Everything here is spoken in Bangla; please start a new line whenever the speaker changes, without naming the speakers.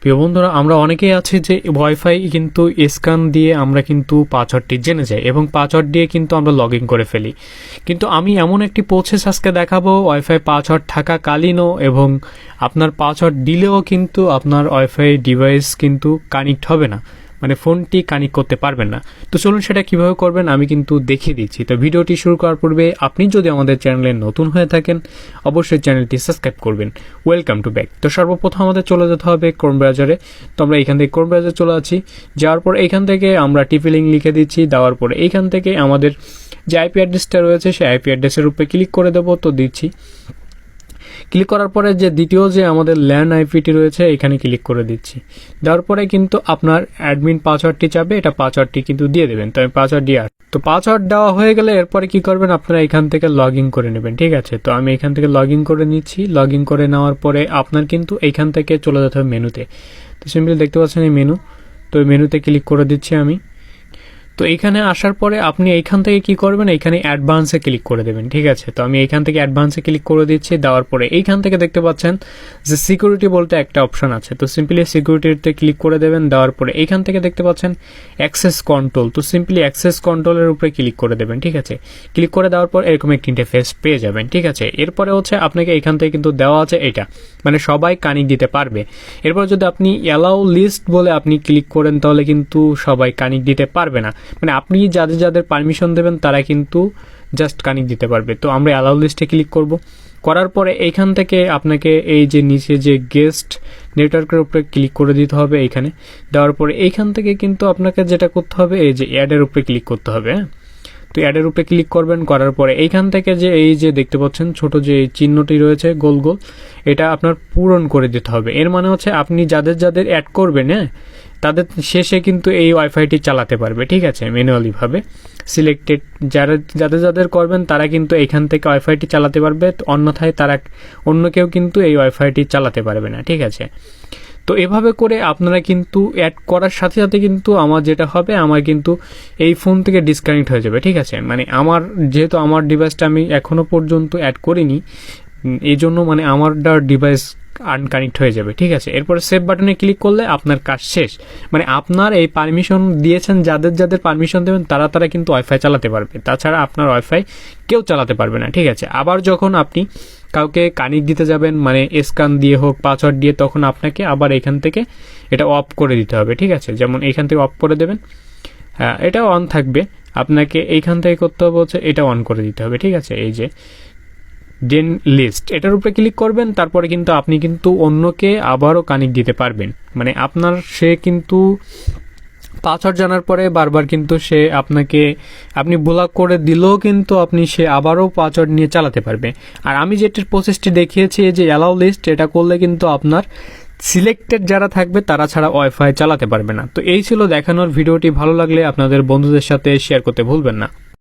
প্রিয় বন্ধুরা, আমরা অনেকেই আছি যে ওয়াইফাই কিন্তু স্ক্যান দিয়ে আমরা কিন্তু পাসওয়ার্ডটি জেনে যাই এবং পাসওয়ার্ড দিয়ে কিন্তু আমরা লগ ইন করে ফেলি। কিন্তু আমি এমন একটি প্রসেস আজকে দেখাবো ওয়াইফাই পাসওয়ার্ড থাকাকালীনও এবং আপনার পাসওয়ার্ড দিলেও কিন্তু আপনার ওয়াইফাই ডিভাইস কিন্তু কানেক্ট হবে না, মানে ফোনটি কানেক্ট করতে পারবেন না। তো চলুন সেটা কিভাবে করবেন আমি কিন্তু দেখিয়ে দিচ্ছি। তো ভিডিওটি শুরু করার পূর্বে আপনি যদি আমাদের চ্যানেলে নতুন হয়ে থাকেন অবশ্যই চ্যানেলটি সাবস্ক্রাইব করবেন। Welcome to back. তো সর্বপ্রথম আমাদের চলে যেতে হবে ক্রোম ব্রাউজারে। তো আমরা এখান থেকে ক্রোম ব্রাউজারে চলে আছি। যাওয়ার পর এইখান থেকে আমরা টিপি লিঙ্ক লিখে দিচ্ছি। দেওয়ার পরে এইখান থেকে আমাদের যে আইপি অ্যাড্রেসটা রয়েছে সেই আইপি অ্যাড্রেসের উপরে ক্লিক করে দেবো। তো দিচ্ছি। ক্লিক করার পরে যে দ্বিতীয় যে আমাদের ল্যান্ড আইপিটি রয়েছে এখানে ক্লিক করে দিচ্ছি। দেওয়ার পরে কিন্তু আপনার অ্যাডমিন পাসওয়ার্ডটি চাবে, এটা পাসওয়ার্ডটি কিন্তু দিয়ে দেবেন। তো আমি পাসওয়ার্ড দিয়ে তো পাসওয়ার্ড দেওয়া হয়ে গেলে এরপরে কি করবেন, আপনারা এখান থেকে লগ ইন করে নেবেন। ঠিক আছে, তো আমি এখান থেকে লগ ইন করে নিচ্ছি। লগ ইন করে নেওয়ার পরে আপনার কিন্তু এইখান থেকে চলে যেতে হবে মেনুতে। তো সিম্পলি দেখতে পাচ্ছেন এই মেনু, তো এই মেনুতে ক্লিক করে দিচ্ছি আমি। তো এইখানে আসার পরে আপনি এইখান থেকে কি করবেন, এইখানে অ্যাডভান্সে ক্লিক করে দেবেন। ঠিক আছে, তো আমি এইখান থেকে অ্যাডভান্সে ক্লিক করে দিচ্ছি। দেওয়ার পরে এইখান থেকে দেখতে পাচ্ছেন যে সিকিউরিটি বলতে একটা অপশন আছে, তো সিম্পলি সিকিউরিটিতে ক্লিক করে দেবেন। দেওয়ার পরে এইখান থেকে দেখতে পাচ্ছেন অ্যাক্সেস কন্ট্রোল, তো সিম্পলি অ্যাক্সেস কন্ট্রোলের উপরে ক্লিক করে দেবেন। ঠিক আছে, ক্লিক করে দেওয়ার পর এরকম একটি ইন্টারফেস পেয়ে যাবেন। ঠিক আছে, এরপরে হচ্ছে আপনাকে এইখান থেকে কিন্তু দেওয়া আছে এটা, মানে সবাই কানেক্ট দিতে পারবে। এরপর যদি আপনি অ্যালাউ লিস্ট বলে আপনি ক্লিক করেন তাহলে কিন্তু সবাই কানেক্ট দিতে পারবে না, মানে আপনি যাদের যাদের পারমিশন দেবেন তারা কিন্তু জাস্ট কানেক্ট দিতে পারবে। তো আমরা অ্যালাউ লিস্টে ক্লিক করব। করার পরে এইখান থেকে আপনাকে এই যে নিচে যে গেস্ট নেটওয়ার্কের উপরে ক্লিক করে দিতে হবে। এইখানে দেওয়ার পরে এইখান থেকে কিন্তু আপনাকে যেটা করতে হবে এই যে অ্যাডের উপরে ক্লিক করতে হবে। হ্যাঁ, তো অ্যাডের উপরে ক্লিক করবেন। করার পরে এইখান থেকে যে এই যে দেখতে পাচ্ছেন ছোট যে চিহ্নটি রয়েছে গোল গোল, এটা আপনার পূরণ করে দিতে হবে। এর মানে হচ্ছে আপনি যাদের যাদের অ্যাড করবেন হ্যাঁ তাদের শেষে কিন্তু এই ওয়াইফাইটি চালাতে পারবে। ঠিক আছে, ম্যানুয়ালিভাবে সিলেক্টেড যাদের যাদের করবেন তারা কিন্তু এখান থেকে ওয়াইফাইটি চালাতে পারবে, অন্যথায় তারা অন্য কেউ কিন্তু এই ওয়াইফাইটি চালাতে পারবে না। ঠিক আছে, তো এভাবে করে আপনারা কিন্তু অ্যাড করার সাথে সাথে কিন্তু আমার যেটা হবে, আমার কিন্তু এই ফোন থেকে ডিসকানেক্ট হয়ে যাবে। ঠিক আছে, মানে আমার যেহেতু আমার ডিভাইসটা আমি এখনও পর্যন্ত অ্যাড করিনি এই জন্য মানে আমার ডিভাইস আনকানেক্ট হয়ে যাবে। ঠিক আছে, এরপরে সেভ বাটনে ক্লিক করলে আপনার কাজ শেষ, মানে আপনার এই পারমিশন দিয়েছেন যাদের যাদের পারমিশন দেবেন তারা তারা কিন্তু ওয়াইফাই চালাতে পারবে, তাছাড়া আপনার ওয়াইফাই কেউ চালাতে পারবে না। ঠিক আছে, আবার যখন আপনি কাউকে কানেক্ট দিতে যাবেন মানে স্ক্যান দিয়ে হোক পাসওয়ার্ড দিয়ে, তখন আপনাকে আবার এখান থেকে এটা অফ করে দিতে হবে। ঠিক আছে, যেমন এইখান থেকে অফ করে দেবেন, হ্যাঁ এটা অন থাকবে, আপনাকে এইখান থেকে করতে হবে হচ্ছে এটা অন করে দিতে হবে। ঠিক আছে, এই যে ডেন লিস্ট এটার উপরে ক্লিক করবেন, তারপরে কিন্তু আপনি কিন্তু অন্যকে আবারও কানেক্ট দিতে পারবেন, মানে আপনার সে কিন্তু পাসওয়ার্ড জানার পরে বারবার কিন্তু সে আপনি ব্লক করে দিলেও কিন্তু সে আবারও পাসওয়ার্ড নিয়ে চালাতে পারবে। আর আমি যেটির প্রসেসটি দেখিয়েছি যে অ্যালাউ লিস্ট, এটা করলে কিন্তু আপনার সিলেক্টেড যারা থাকবে তারা ছাড়া ওয়াইফাই চালাতে পারবে না। তো এই ছিল দেখানোর ভিডিওটি, ভালো লাগলে আপনাদের বন্ধুদের সাথে শেয়ার করতে ভুলবেন না।